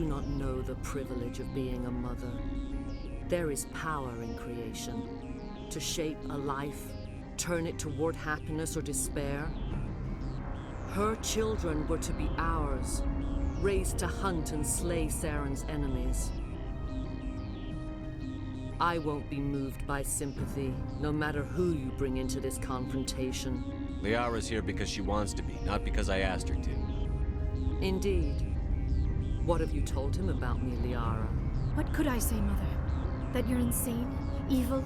do not know the privilege of being a mother. There is power in creation. To shape a life, turn it toward happiness or despair. Her children were to be ours, raised to hunt and slay Saren's enemies. I won't be moved by sympathy, no matter who you bring into this confrontation. Liara's here because she wants to be, not because I asked her to. Indeed. What have you told him about me, Liara? What could I say, Mother? That you're insane? Evil?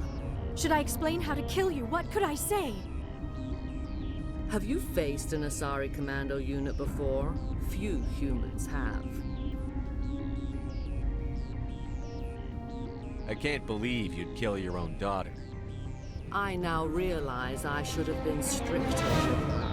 Should I explain how to kill you? What could I say? Have you faced an Asari commando unit before? Few humans have. I can't believe you'd kill your own daughter. I now realize I should have been stricter with her.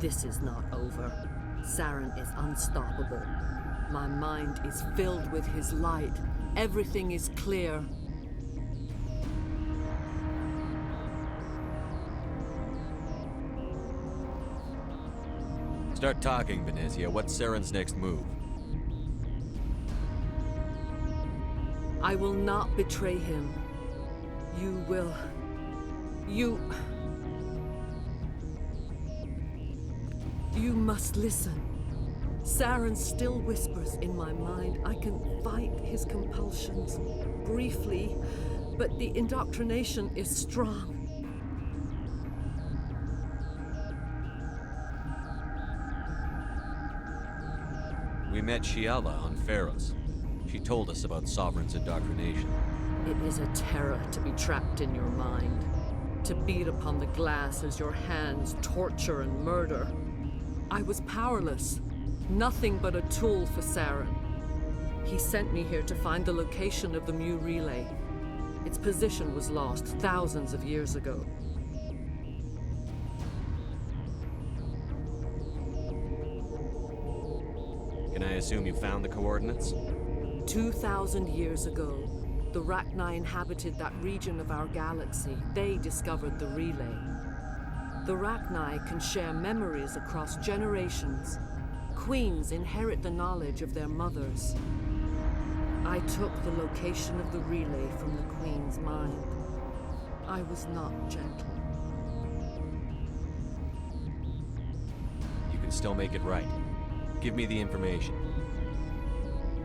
This is not over. Saren is unstoppable. My mind is filled with his light. Everything is clear. Start talking, Venezia. What's Saren's next move? I will not betray him. You will... You must listen. Saren still whispers in my mind. I can fight his compulsions briefly, but the indoctrination is strong. We met Shiala on Pharos. She told us about Sovereign's indoctrination. It is a terror to be trapped in your mind, to beat upon the glass as your hands torture and murder. I was powerless, nothing but a tool for Saren. He sent me here to find the location of the Mu relay. Its position was lost thousands of years ago. Can I assume you found the coordinates? 2,000 years ago, the Rachni inhabited that region of our galaxy. They discovered the relay. The Rachni can share memories across generations. Queens inherit the knowledge of their mothers. I took the location of the relay from the Queen's mind. I was not gentle. You can still make it right. Give me the information.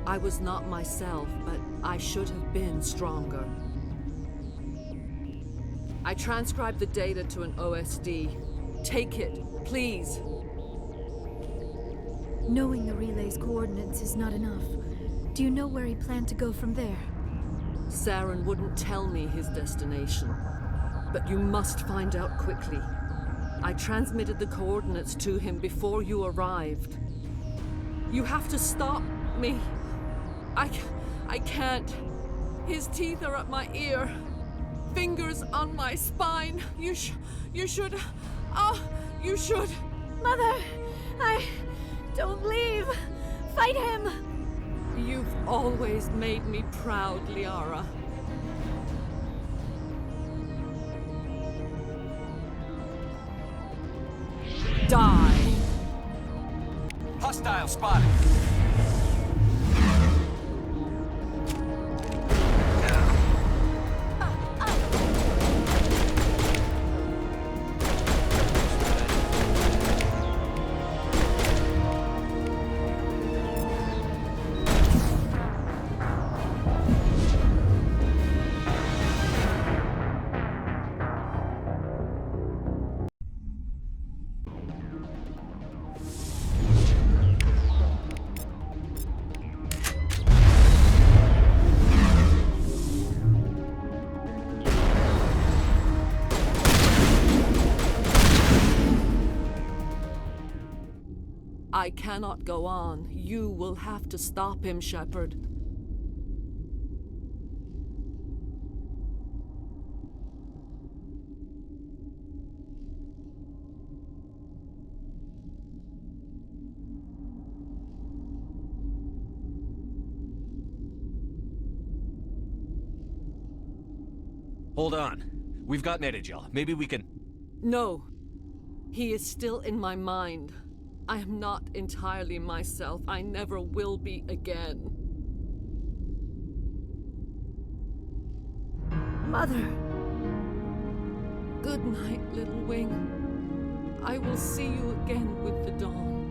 I was not myself, but I should have been stronger. I transcribed the data to an OSD. Take it, please. Knowing the relay's coordinates is not enough. Do you know where he planned to go from there? Saren wouldn't tell me his destination. But you must find out quickly. I transmitted the coordinates to him before you arrived. You have to stop me. I can't. His teeth are at my ear. Fingers on my spine. You should. You should. Mother! Don't leave! Fight him! You've always made me proud, Liara. Die! Hostile spotted. I cannot go on. You will have to stop him, Shepard. Hold on. We've got Netagel. Maybe we can... No. He is still in my mind. I am not entirely myself. I never will be again. Mother! Good night, little wing. I will see you again with the dawn.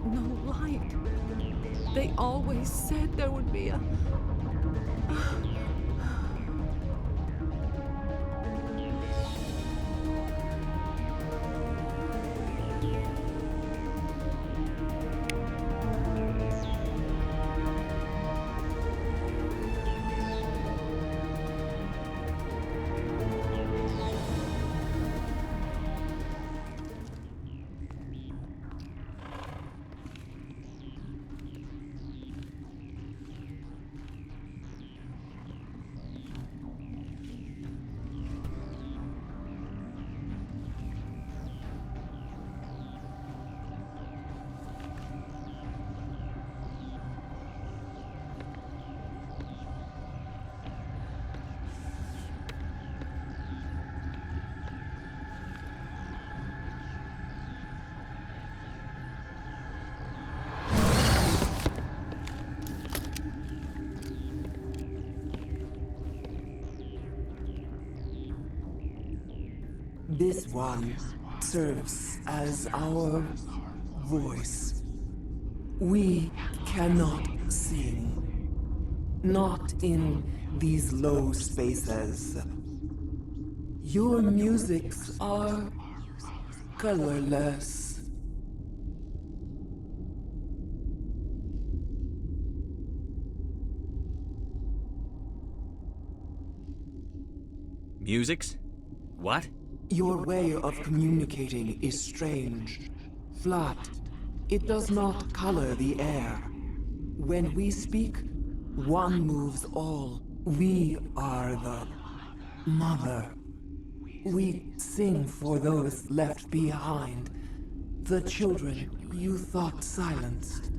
No light. They always said there would be a... This one serves as our voice. We cannot sing. Not in these low spaces. Your musics are colorless. Musics? What? Your way of communicating is strange. Flat. It does not color the air. When we speak, one moves all. We are the mother. We sing for those left behind. The children you thought silenced.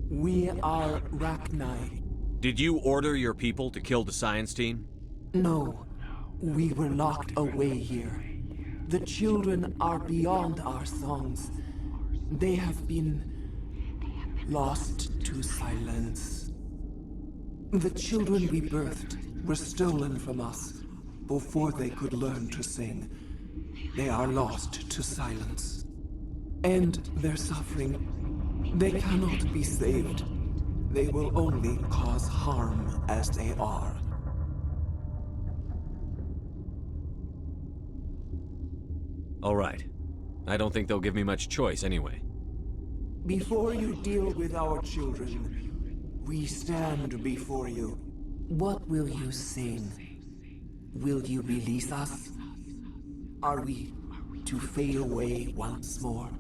We are Rachni. Did you order your people to kill the science team? No. We were locked away here. The children are beyond our songs. They have been lost to silence. The children we birthed were stolen from us before they could learn to sing. They are lost to silence. And their suffering, they cannot be saved. They will only cause harm as they are. All right. I don't think they'll give me much choice anyway. Before you deal with our children, we stand before you. What will you sing? Will you release us? Are we to fade away once more?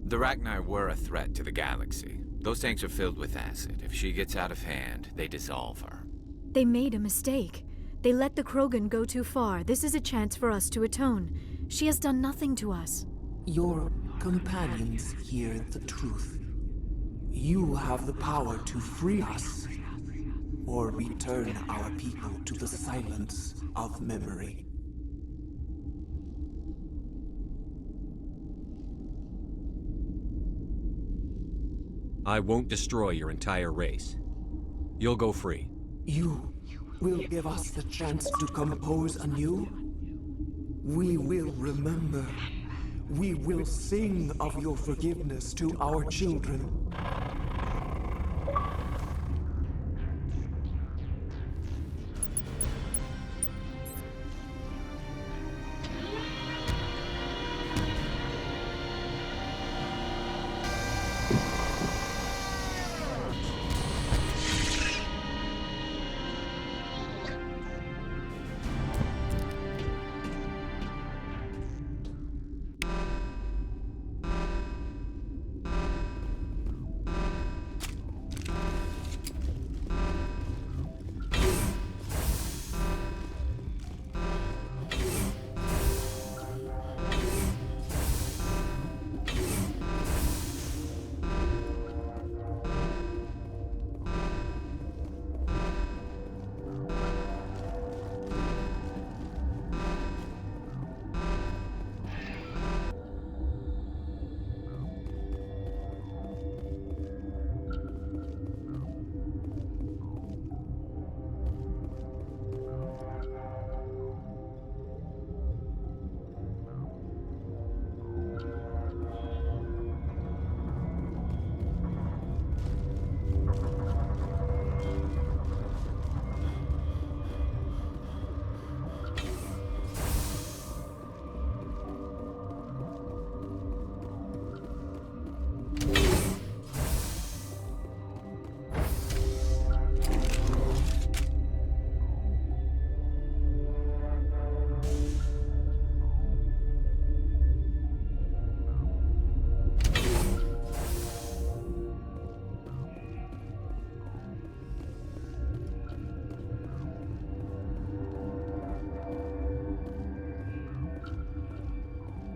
The Rachni were a threat to the galaxy. Those tanks are filled with acid. If she gets out of hand, they dissolve her. They made a mistake. They let the Krogan go too far. This is a chance for us to atone. She has done nothing to us. Your companions hear the truth. You have the power to free us, or return our people to the silence of memory. I won't destroy your entire race. You'll go free. You will give us the chance to compose anew? We will remember. We will sing of your forgiveness to our children.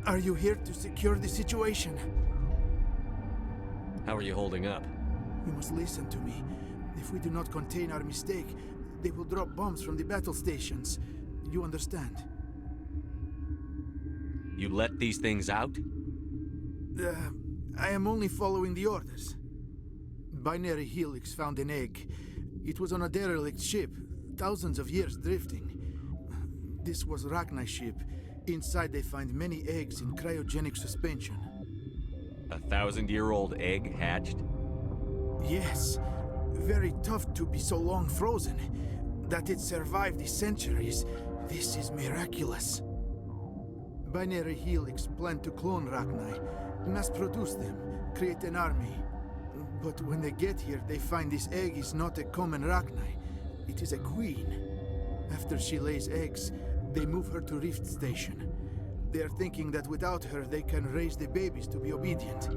Are you here to secure the situation? How are you holding up? You must listen to me. If we do not contain our mistake, they will drop bombs from the battle stations. You understand? You let these things out? I am only following the orders. Binary Helix found an egg. It was on a derelict ship, thousands of years drifting. This was Rachni ship. Inside they find many eggs in cryogenic suspension. 1,000-year-old egg hatched? Yes. Very tough to be so long frozen. That it survived the centuries, this is miraculous. Binary Helix planned to clone Rachni, mass-produce them, create an army. But when they get here, they find this egg is not a common Rachni. It is a queen. After she lays eggs, they move her to Rift Station. They are thinking that without her, they can raise the babies to be obedient.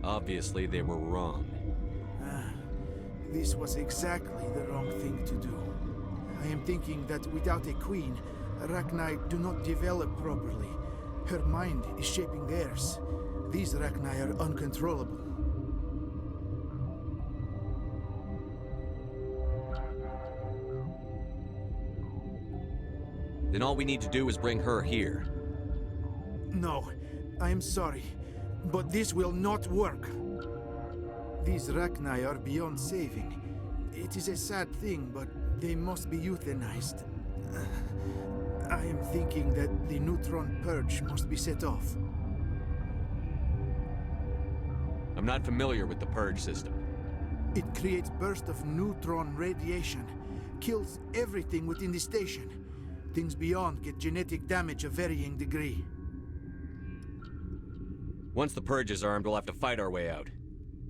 Obviously, they were wrong. This was exactly the wrong thing to do. I am thinking that without a queen, Rachni do not develop properly. Her mind is shaping theirs. These Rachni are uncontrollable. Then all we need to do is bring her here. No, I am sorry, but this will not work. These Rachni are beyond saving. It is a sad thing, but they must be euthanized. I am thinking that the neutron purge must be set off. I'm not familiar with the purge system. It creates bursts of neutron radiation, kills everything within the station. Things beyond get genetic damage of varying degree. Once the purge is armed, we'll have to fight our way out.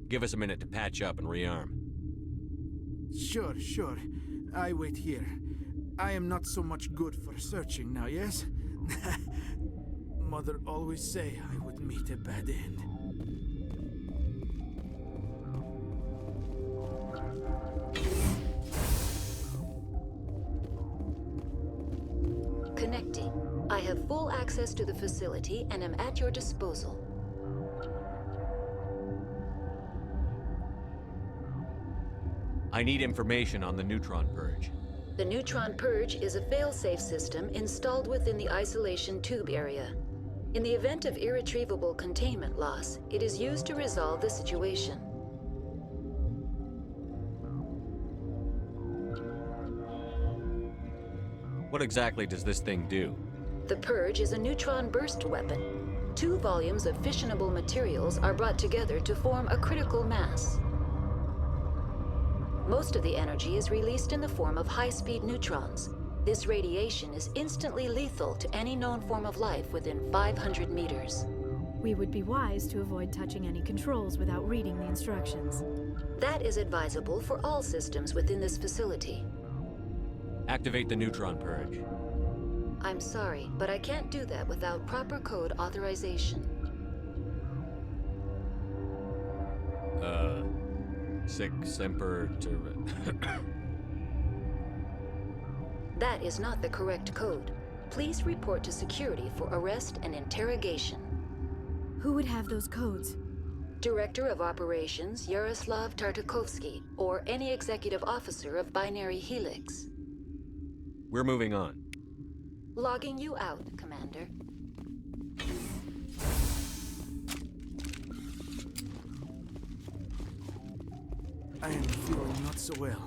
Give us a minute to patch up and rearm. Sure. I wait here. I am not so much good for searching now, yes? Mother always say I would meet a bad end. Connecting. I have full access to the facility and am at your disposal. I need information on the neutron purge. The neutron purge is a fail-safe system installed within the isolation tube area. In the event of irretrievable containment loss, it is used to resolve the situation. What exactly does this thing do? The purge is a neutron burst weapon. 2 volumes of fissionable materials are brought together to form a critical mass. Most of the energy is released in the form of high-speed neutrons. This radiation is instantly lethal to any known form of life within 500 meters. We would be wise to avoid touching any controls without reading the instructions. That is advisable for all systems within this facility. Activate the neutron purge. I'm sorry, but I can't do that without proper code authorization. Sic semper That is not the correct code. Please report to security for arrest and interrogation. Who would have those codes? Director of Operations Yaroslav Tartakovsky, or any executive officer of Binary Helix. We're moving on. Logging you out, Commander. I am feeling not so well.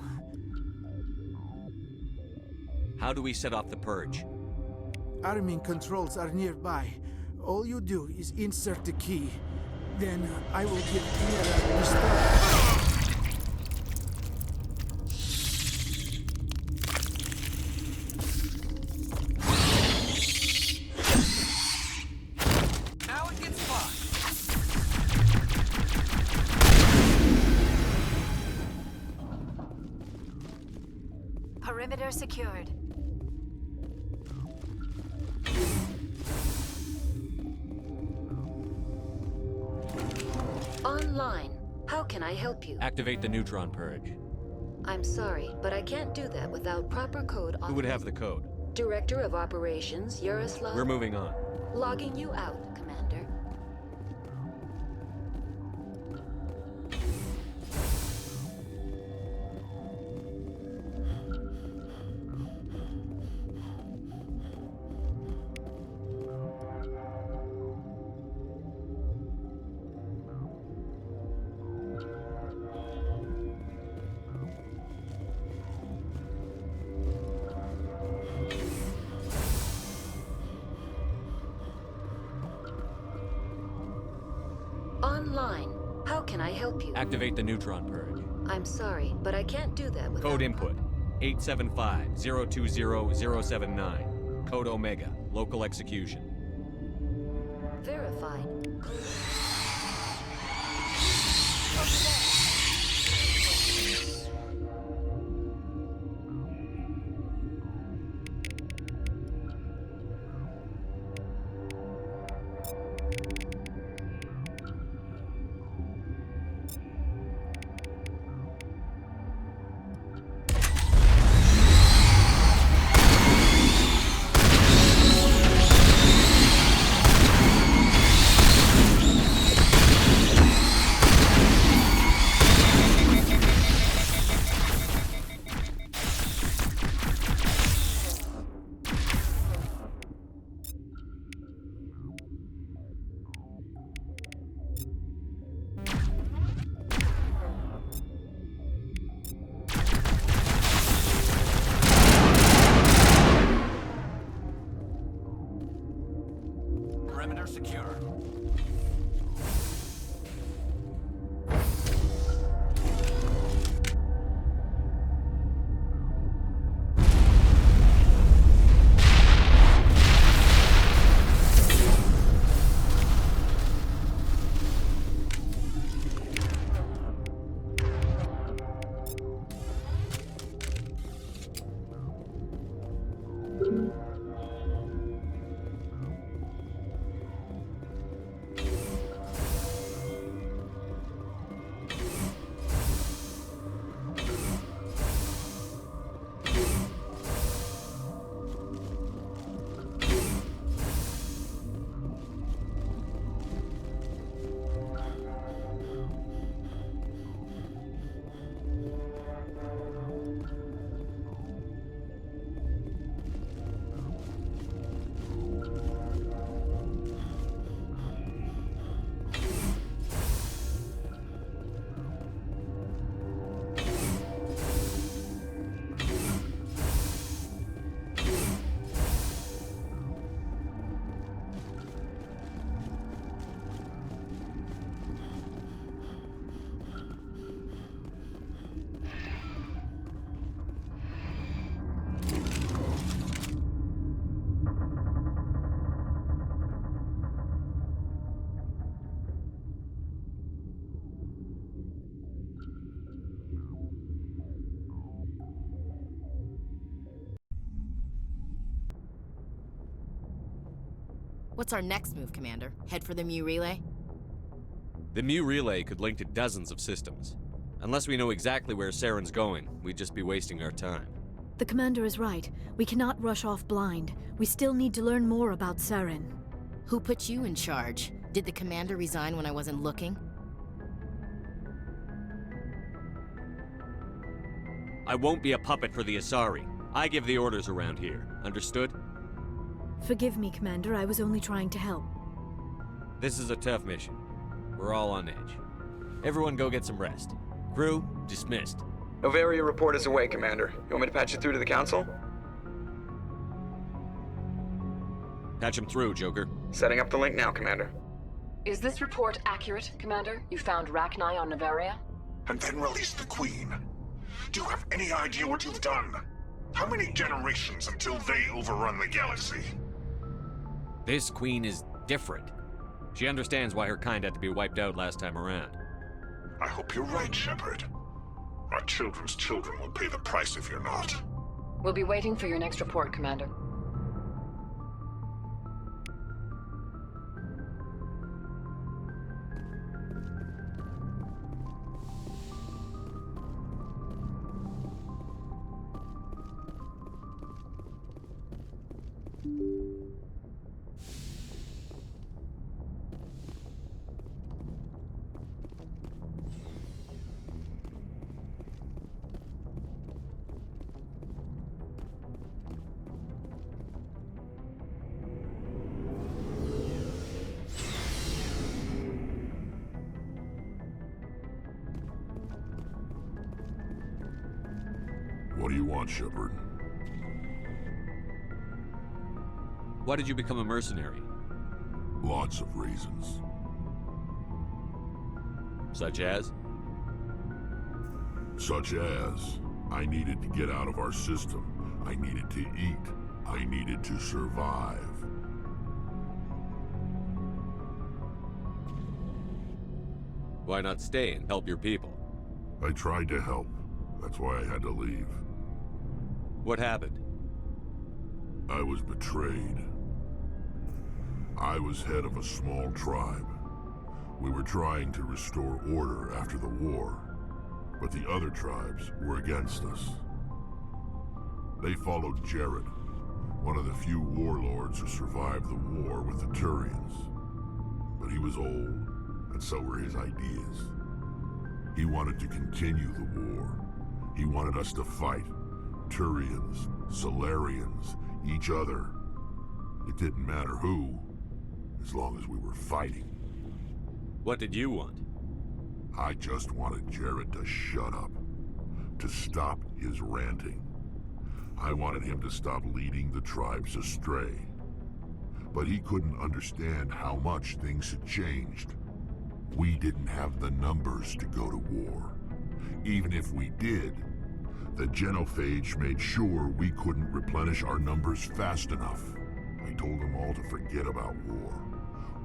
How do we set off the purge? Arming controls are nearby. All you do is insert the key. Then I will give Mira the start. Perimeter secured. Online. How can I help you? Activate the neutron purge. I'm sorry, but I can't do that without proper code Who would have the code? Director of Operations Yaroslav. We're moving on. Logging you out, Commander. Online. How can I help you? Activate the neutron purge. I'm sorry, but I can't do that without... Code input 875-020-079. Code Omega. Local execution. Verified. What's our next move, Commander? Head for the Mu Relay? The Mu Relay could link to dozens of systems. Unless we know exactly where Saren's going, we'd just be wasting our time. The commander is right. We cannot rush off blind. We still need to learn more about Saren. Who put you in charge? Did the commander resign when I wasn't looking? I won't be a puppet for the Asari. I give the orders around here. Understood? Forgive me, Commander. I was only trying to help. This is a tough mission. We're all on edge. Everyone go get some rest. Crew, dismissed. Novaria report is away, Commander. You want me to patch it through to the Council? Patch him through, Joker. Setting up the link now, Commander. Is this report accurate, Commander? You found Rachni on Novaria? And then released the Queen. Do you have any idea what you've done? How many generations until they overrun the galaxy? This Queen is different. She understands why her kind had to be wiped out last time around. I hope you're right, Shepard. Our children's children will pay the price if you're not. We'll be waiting for your next report, Commander. What do you want, Shepard? Why did you become a mercenary? Lots of reasons. Such as? Such as, I needed to get out of our system. I needed to eat. I needed to survive. Why not stay and help your people? I tried to help. That's why I had to leave. What happened? I was betrayed. I was head of a small tribe. We were trying to restore order after the war, but the other tribes were against us. They followed Jared, one of the few warlords who survived the war with the Turians. But he was old, and so were his ideas. He wanted to continue the war. He wanted us to fight. Turians, Solarians, each other. It didn't matter who, as long as we were fighting. What did you want? I just wanted Jared to shut up, to stop his ranting. I wanted him to stop leading the tribes astray. but he couldn't understand how much things had changed. We didn't have the numbers to go to war. Even if we did, the genophage made sure we couldn't replenish our numbers fast enough. I told them all to forget about war.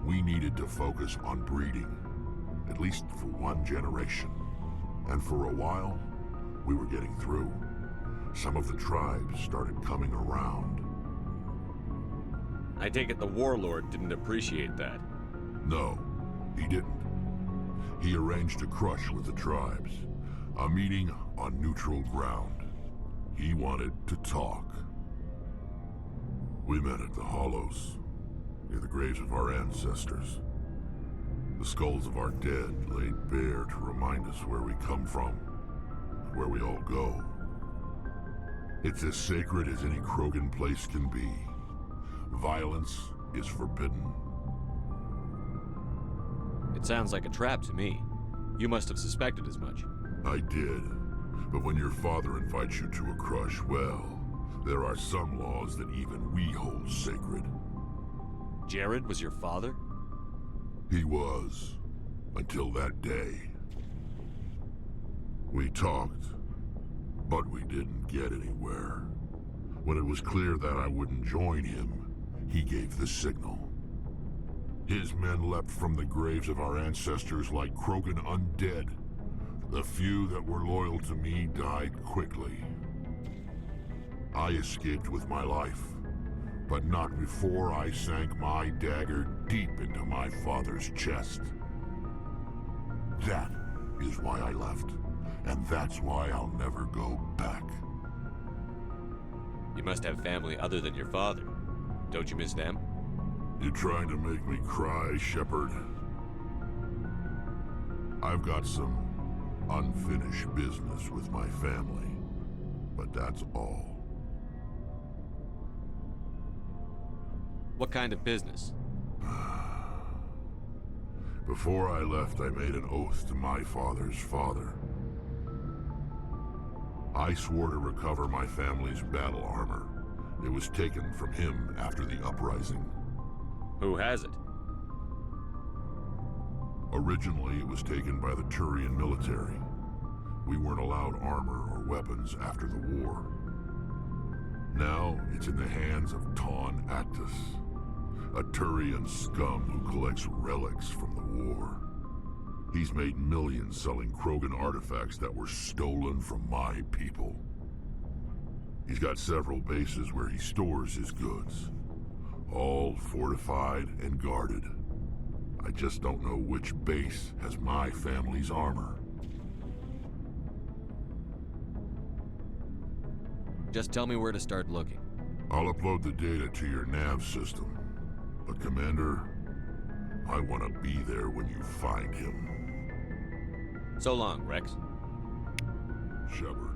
We needed to focus on breeding, at least for one generation. And for a while, we were getting through. Some of the tribes started coming around. I take it the warlord didn't appreciate that. No, he didn't. He arranged a crush with the tribes. A meeting on neutral ground. He wanted to talk. We met at the Hollows, near the graves of our ancestors. The skulls of our dead laid bare to remind us where we come from, and where we all go. It's as sacred as any Krogan place can be. Violence is forbidden. It sounds like a trap to me. You must have suspected as much. I did. But when your father invites you to a crush, well, there are some laws that even we hold sacred. Jared was your father? He was. Until that day. We talked, but we didn't get anywhere. When it was clear that I wouldn't join him, he gave the signal. His men leapt from the graves of our ancestors like Krogan undead. The few that were loyal to me died quickly. I escaped with my life, but not before I sank my dagger deep into my father's chest. That is why I left, and that's why I'll never go back. You must have family other than your father. Don't you miss them? You trying to make me cry, Shepard? I've got some unfinished business with my family, but that's all. What kind of business? Before I left, I made an oath to my father's father. I swore to recover my family's battle armor. It was taken from him after the uprising. Who has it? Originally, it was taken by the Turian military. We weren't allowed armor or weapons after the war. Now, it's in the hands of Taun Actus, a Turian scum who collects relics from the war. He's made millions selling Krogan artifacts that were stolen from my people. He's got several bases where he stores his goods, all fortified and guarded. I just don't know which base has my family's armor. Just tell me where to start looking. I'll upload the data to your nav system. But Commander, I want to be there when you find him. So long, Rex. Shepard.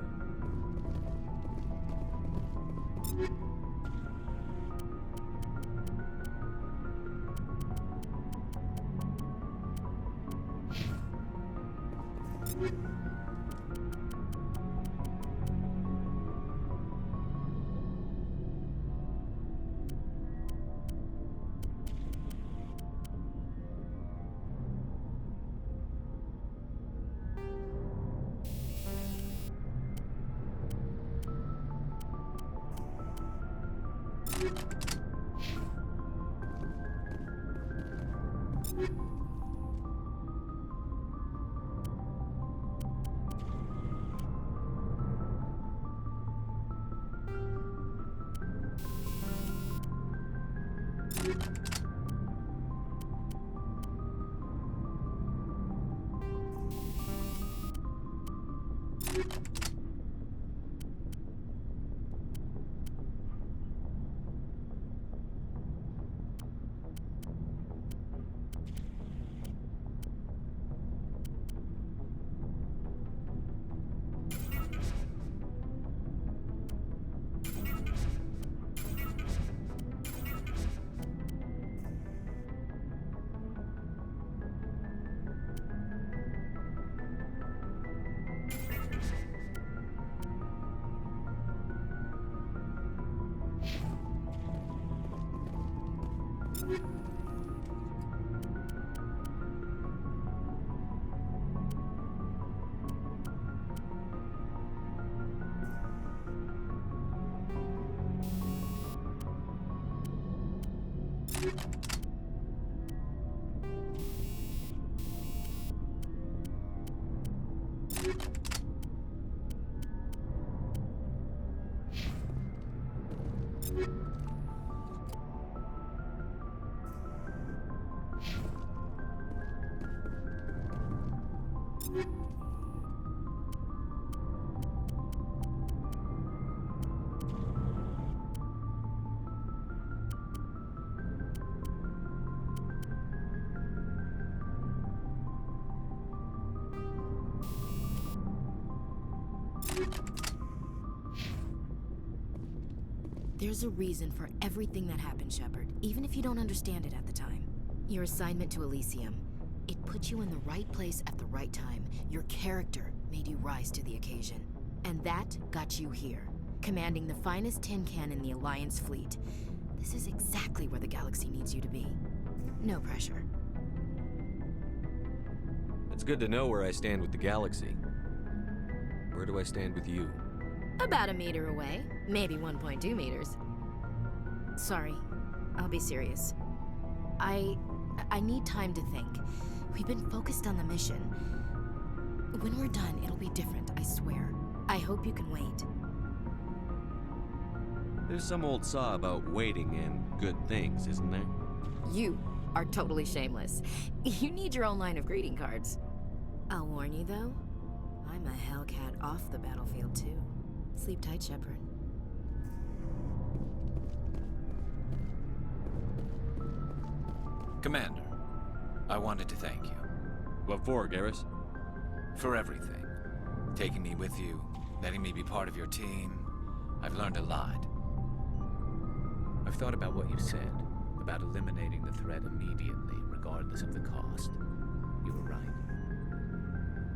There's a reason for everything that happened, Shepard, even if you don't understand it at the time. Your assignment to Elysium, it put you in the right place at the right time. Your character made you rise to the occasion. And that got you here, commanding the finest tin can in the Alliance fleet. This is exactly where the galaxy needs you to be. No pressure. It's good to know where I stand with the galaxy. Where do I stand with you? About a meter away, maybe 1.2 meters. Sorry, I'll be serious. I need time to think. We've been focused on the mission. When we're done, it'll be different, I swear. I hope you can wait. There's some old saw about waiting and good things, isn't there? You are totally shameless. You need your own line of greeting cards. I'll warn you, though. I'm a Hellcat off the battlefield, too. Sleep tight, Shepard. Commander, I wanted to thank you. What for, Garrus? For everything. Taking me with you, letting me be part of your team. I've learned a lot. I've thought about what you said, about eliminating the threat immediately, regardless of the cost. You were right.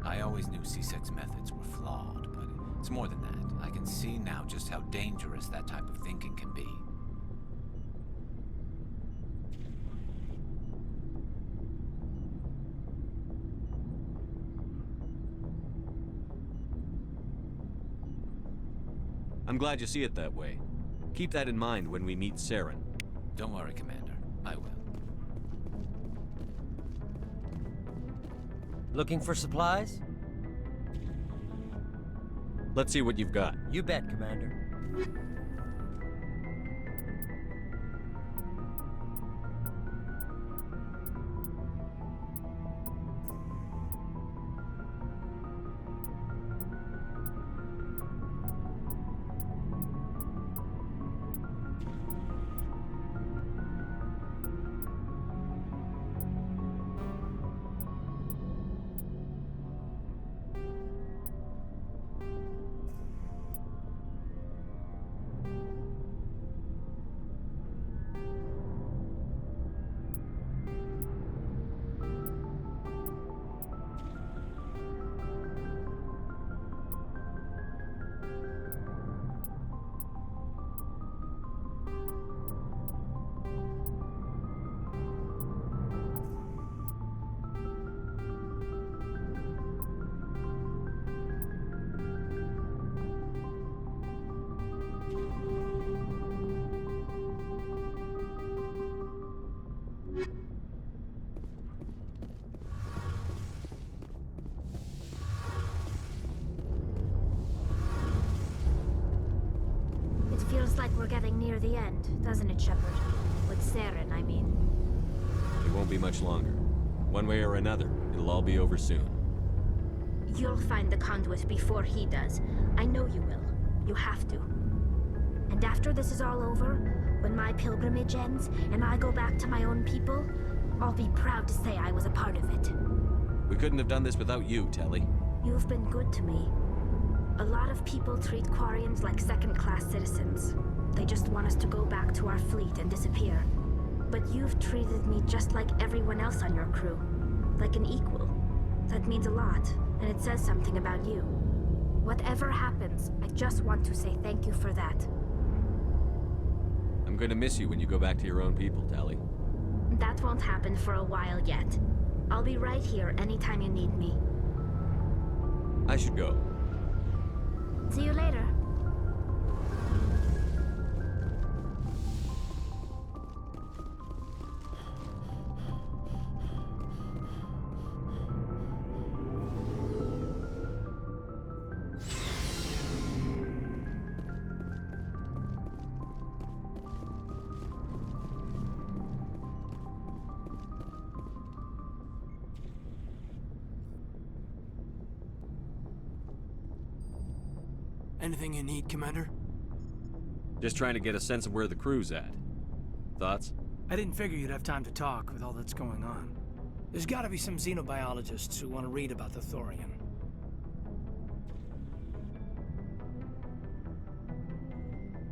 I always knew C-Sec's methods were flawed, but it's more than that. I can see now just how dangerous that type of thinking can be. I'm glad you see it that way. Keep that in mind when we meet Saren. Don't worry, Commander. I will. Looking for supplies? Let's see what you've got. You bet, Commander. Feels like we're getting near the end, doesn't it, Shepard? With Saren, I mean. It won't be much longer. One way or another, it'll all be over soon. You'll find the conduit before he does. I know you will. You have to. And after this is all over, when my pilgrimage ends and I go back to my own people, I'll be proud to say I was a part of it. We couldn't have done this without you, Telly. You've been good to me. A lot of people treat Quarians like second-class citizens. They just want us to go back to our fleet and disappear. But you've treated me just like everyone else on your crew. Like an equal. That means a lot, and it says something about you. Whatever happens, I just want to say thank you for that. I'm going to miss you when you go back to your own people, Tally. That won't happen for a while yet. I'll be right here anytime you need me. I should go. See you later. Anything you need, Commander? Just trying to get a sense of where the crew's at. Thoughts? I didn't figure you'd have time to talk with all that's going on. There's gotta be some xenobiologists who want to read about the Thorian.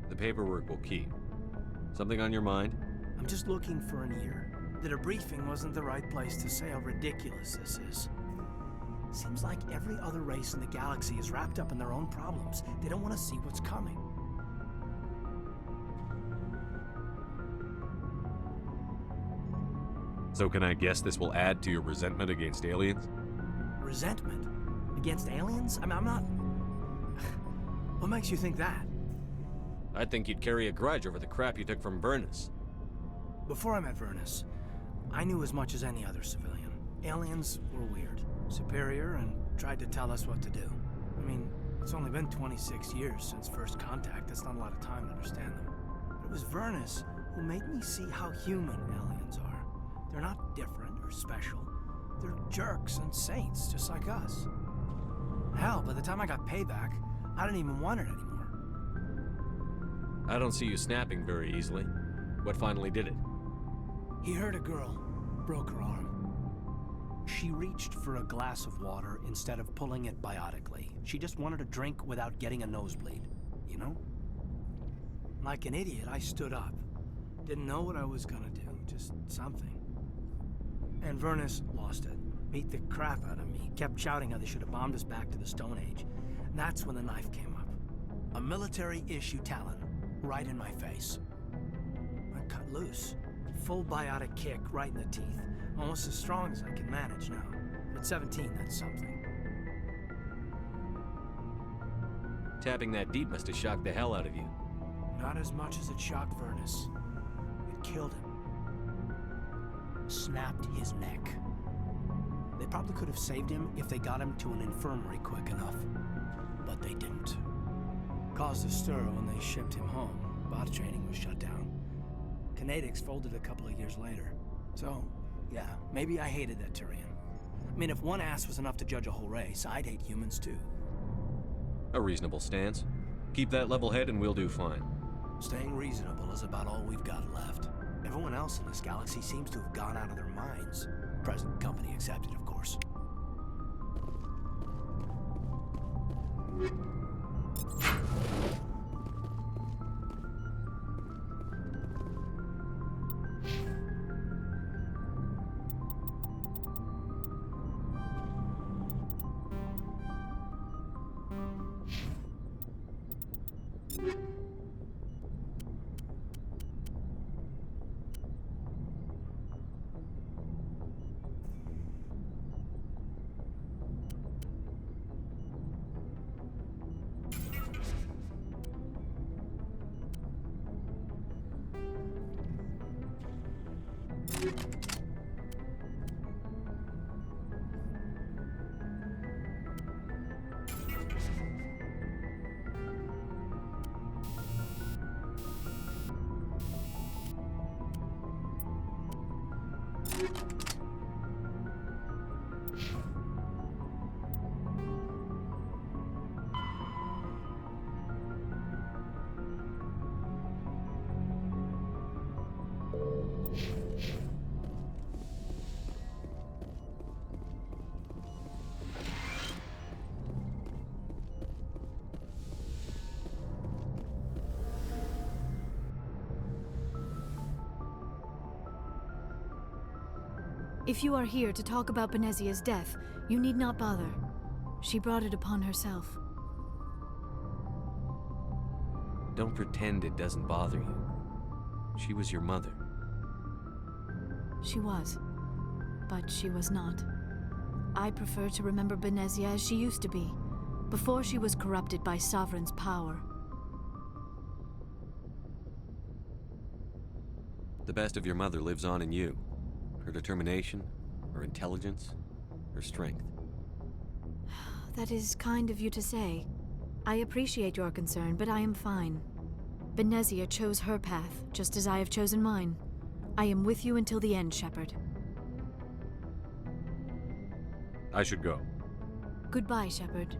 The paperwork will keep. Something on your mind? I'm just looking for an ear. The debriefing wasn't the right place to say how ridiculous this is. Seems like every other race in the galaxy is wrapped up in their own problems. They don't want to see what's coming. So can I guess this will add to your resentment against aliens? Resentment? Against aliens? I'm not... What makes you think that? I'd think you'd carry a grudge over the crap you took from Vernus. Before I met Vernus, I knew as much as any other civilian. Aliens were weird, superior, and tried to tell us what to do. I mean, it's only been 26 years since first contact. That's not a lot of time to understand them. But it was Vernus who made me see how human aliens are. They're not different or special. They're jerks and saints, just like us. Hell, by the time I got payback, I didn't even want it anymore. I don't see you snapping very easily. What finally did it? He hurt a girl, broke her arm. She reached for a glass of water instead of pulling it biotically. She just wanted a drink without getting a nosebleed, you know? Like an idiot, I stood up. Didn't know what I was gonna do, just something. And Vernus lost it. Beat the crap out of me. Kept shouting how they should have bombed us back to the Stone Age. And that's when the knife came up. A military-issue Talon, right in my face. I cut loose. Full biotic kick right in the teeth. Almost as strong as I can manage now. At 17, that's something. Tapping that deep must have shocked the hell out of you. Not as much as it shocked Vernus. It killed him. Snapped his neck. They probably could have saved him if they got him to an infirmary quick enough. But they didn't. Caused a stir when they shipped him home. Bot training was shut down. Kinetics folded a couple of years later. So, yeah, maybe I hated that Turian. I mean, if one ass was enough to judge a whole race, I'd hate humans too. A reasonable stance. Keep that level head and we'll do fine. Staying reasonable is about all we've got left. Everyone else in this galaxy seems to have gone out of their minds. Present company accepted, of course. If you are here to talk about Benezia's death, you need not bother. She brought it upon herself. Don't pretend it doesn't bother you. She was your mother. She was. But she was not. I prefer to remember Benezia as she used to be, before she was corrupted by Sovereign's power. The best of your mother lives on in you. Her determination, her intelligence, her strength. That is kind of you to say. I appreciate your concern, but I am fine. Benezia chose her path, just as I have chosen mine. I am with you until the end, Shepard. I should go. Goodbye, Shepard.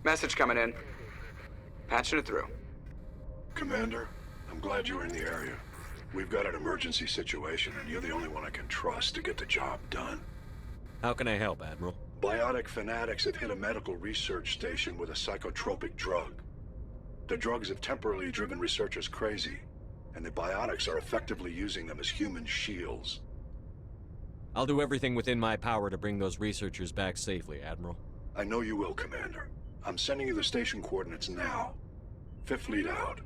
Message coming in. Patching it through. Commander, I'm glad you were in the area. We've got an emergency situation, and you're the only one I can trust to get the job done. How can I help, Admiral? Biotic fanatics have hit a medical research station with a psychotropic drug. The drugs have temporarily driven researchers crazy, and the biotics are effectively using them as human shields. I'll do everything within my power to bring those researchers back safely, Admiral. I know you will, Commander. I'm sending you the station coordinates now. Fifth Fleet out.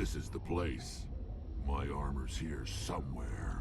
This is the place. My armor's here somewhere.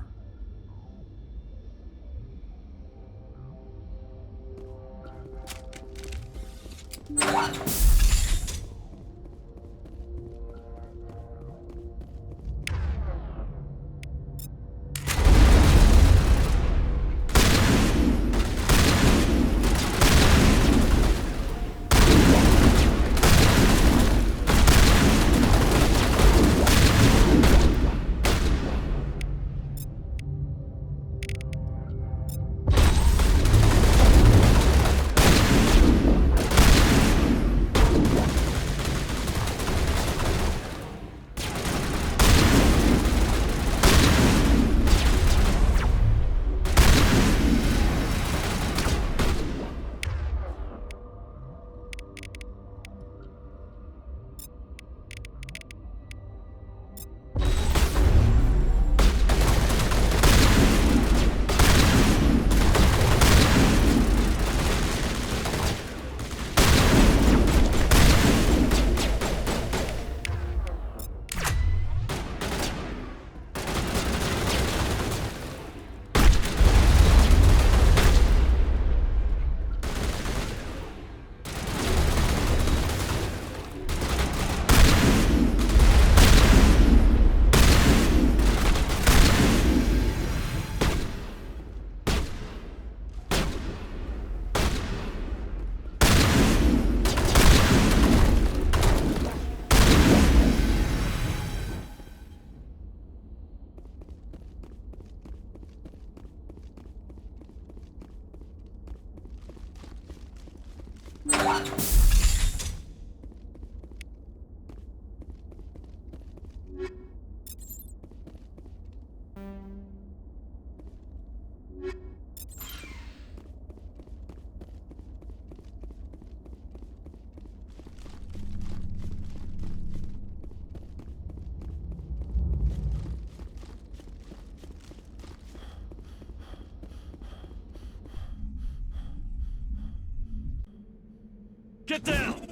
Get down!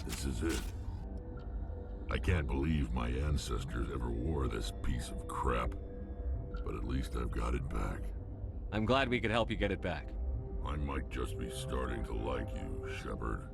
This is it. I can't believe my ancestors ever wore this piece of crap. But at least I've got it back. I'm glad we could help you get it back. I might just be starting to like you, Shepard.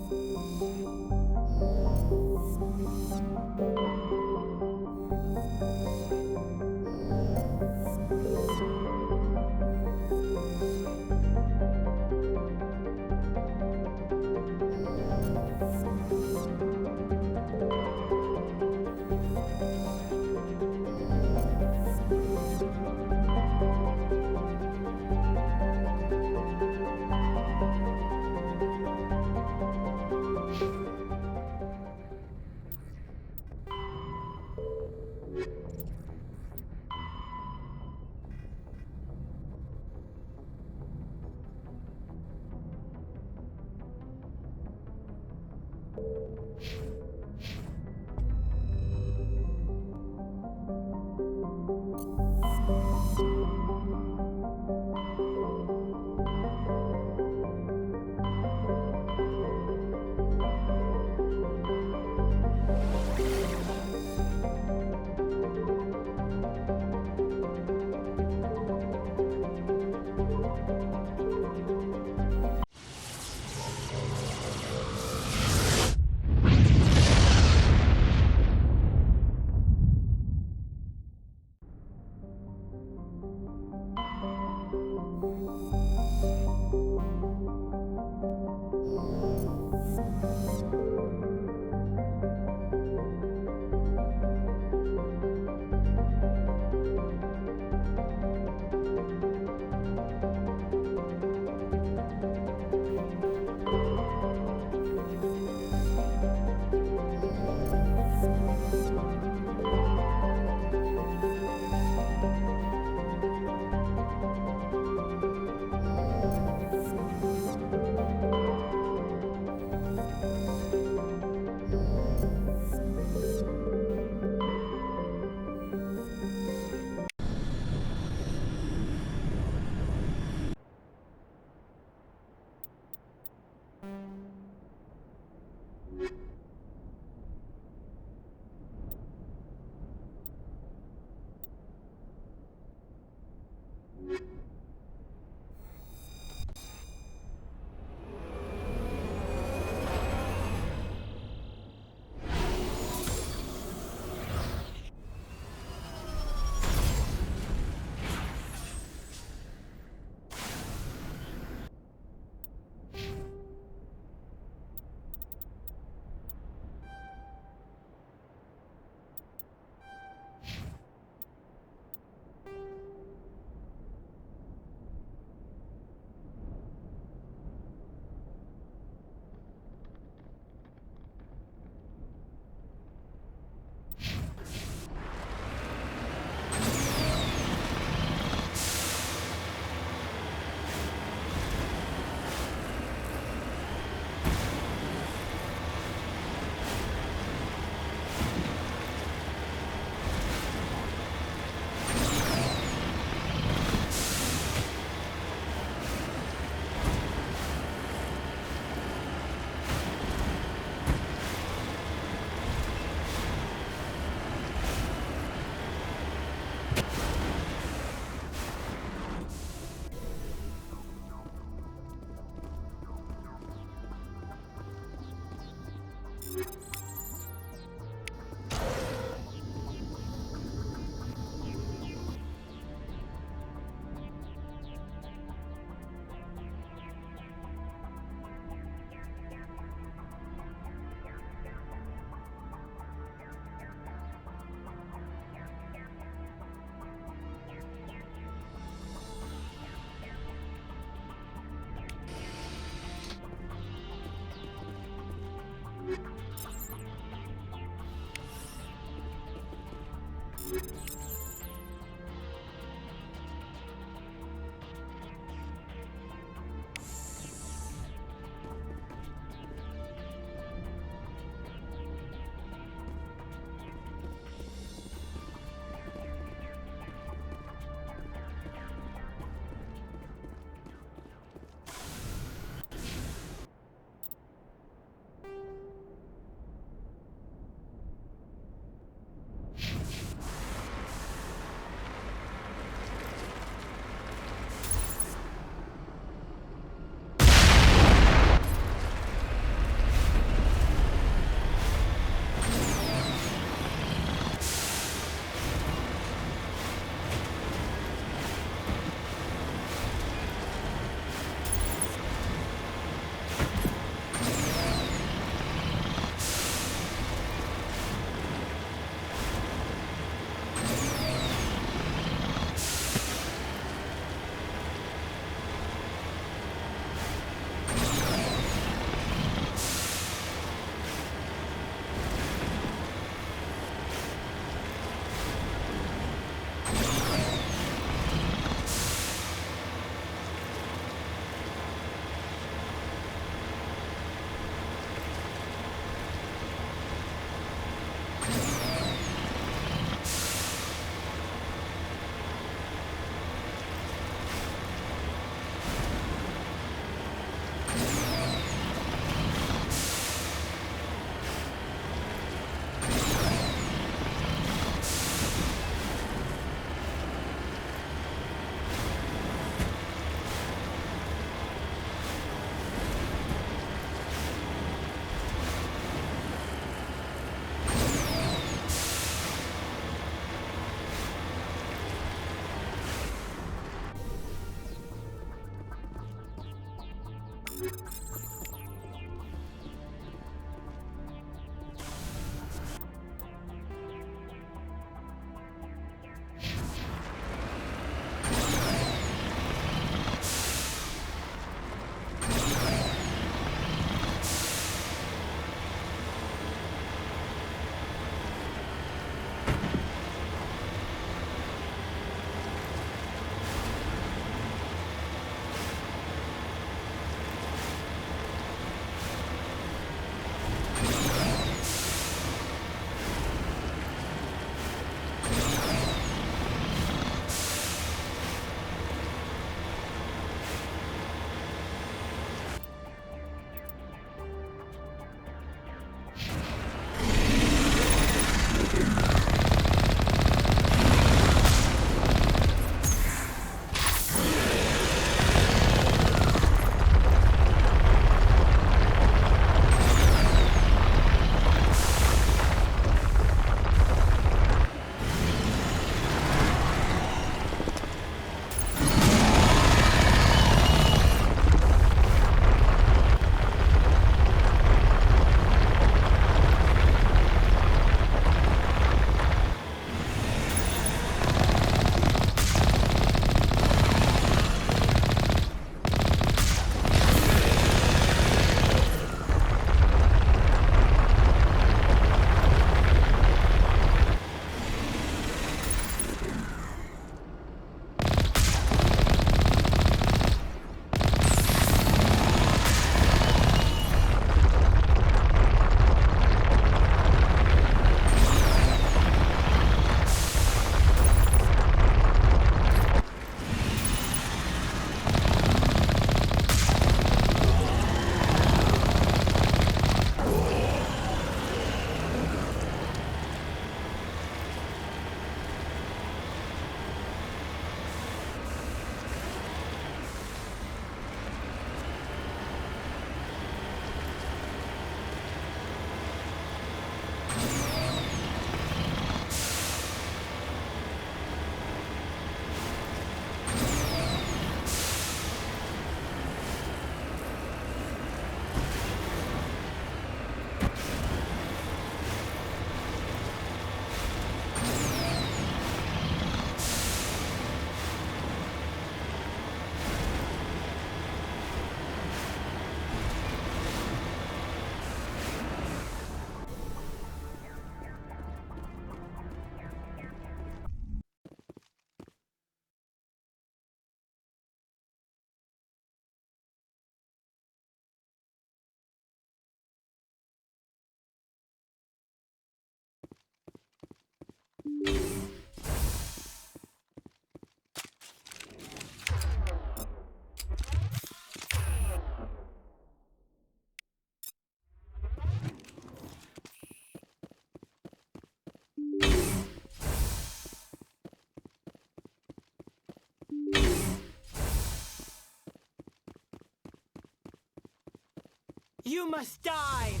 You must die! It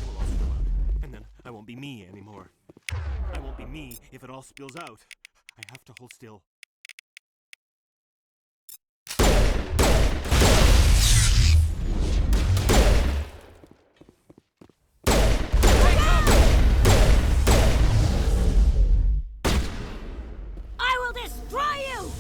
will all spill out, and then I won't be me anymore. I won't be me if it all spills out. I have to hold still. I will destroy you!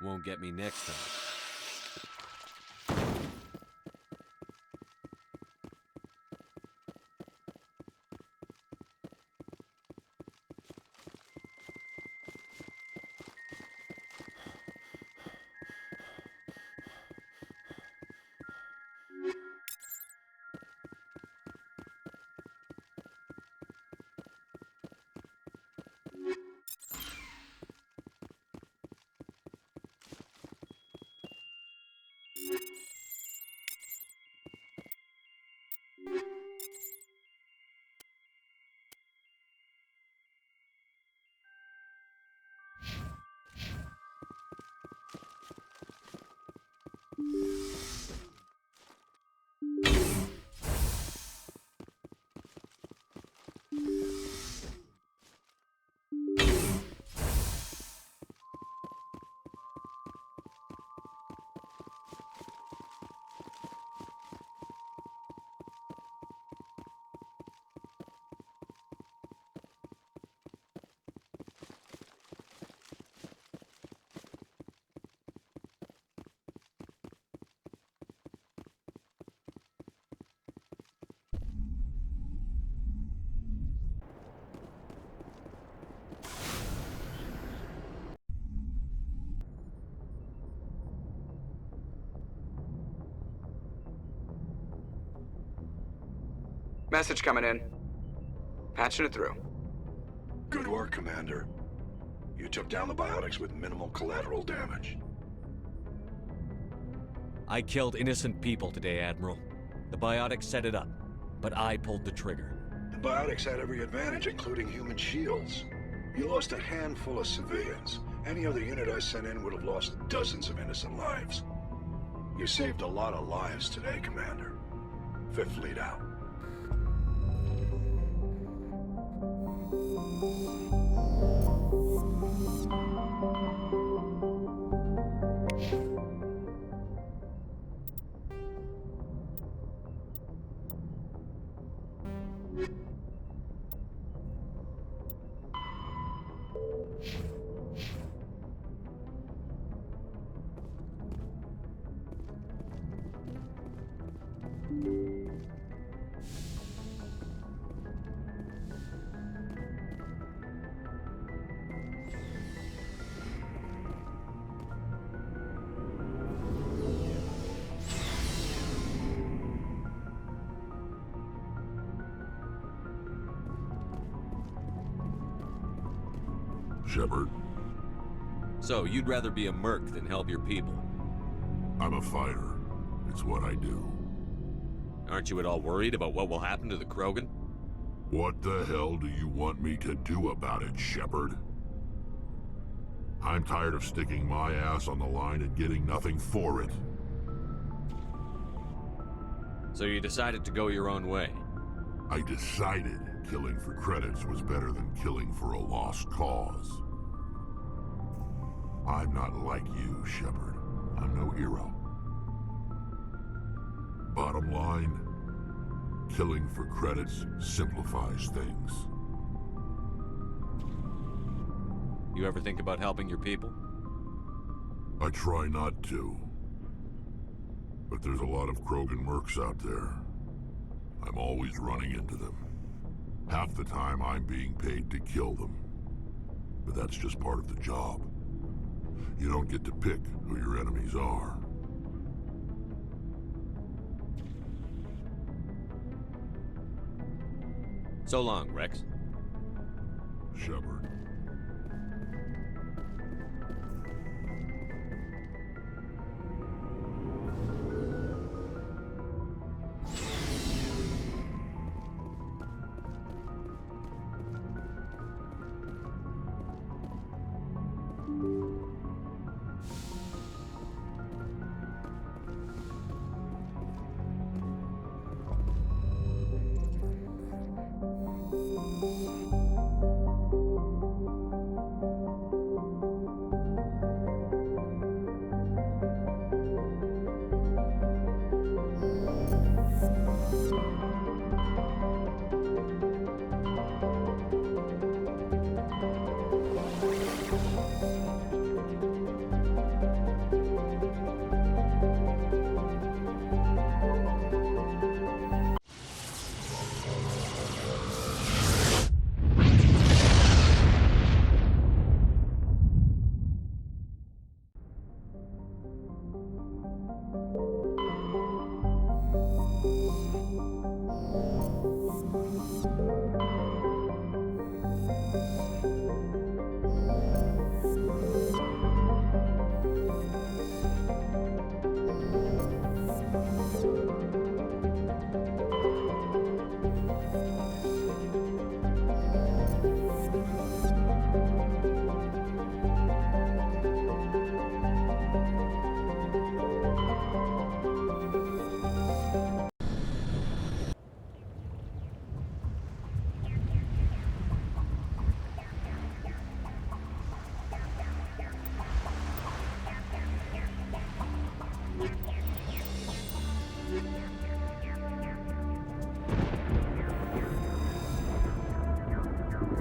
Won't get me next time. Message coming in. Patching it through. Good work, Commander. You took down the biotics with minimal collateral damage. I killed innocent people today, Admiral. The biotics set it up, but I pulled the trigger. The biotics had every advantage, including human shields. You lost a handful of civilians. Any other unit I sent in would have lost dozens of innocent lives. You saved a lot of lives today, Commander. Fifth Fleet out. Shepard. So, you'd rather be a merc than help your people? I'm a fighter. It's what I do. Aren't you at all worried about what will happen to the Krogan? What the hell do you want me to do about it, Shepard? I'm tired of sticking my ass on the line and getting nothing for it. So you decided to go your own way? I decided killing for credits was better than killing for a lost cause. I'm not like you, Shepard. I'm no hero. Bottom line, killing for credits simplifies things. You ever think about helping your people? I try not to. But there's a lot of Krogan mercs out there. I'm always running into them. Half the time I'm being paid to kill them. But that's just part of the job. You don't get to pick who your enemies are. So long, Rex. Shepard.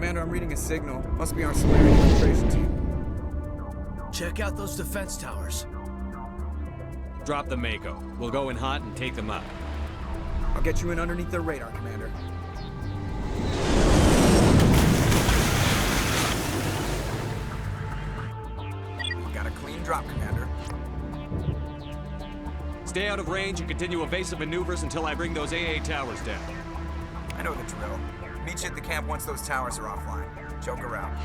Commander, I'm reading a signal. Must be our Solarian infiltration team. Check out those defense towers. Drop the Mako. We'll go in hot and take them out. I'll get you in underneath their radar, Commander. Got a clean drop, Commander. Stay out of range and continue evasive maneuvers until I bring those AA towers down. I know the drill. Meet you at the camp once those towers are offline. Joke around.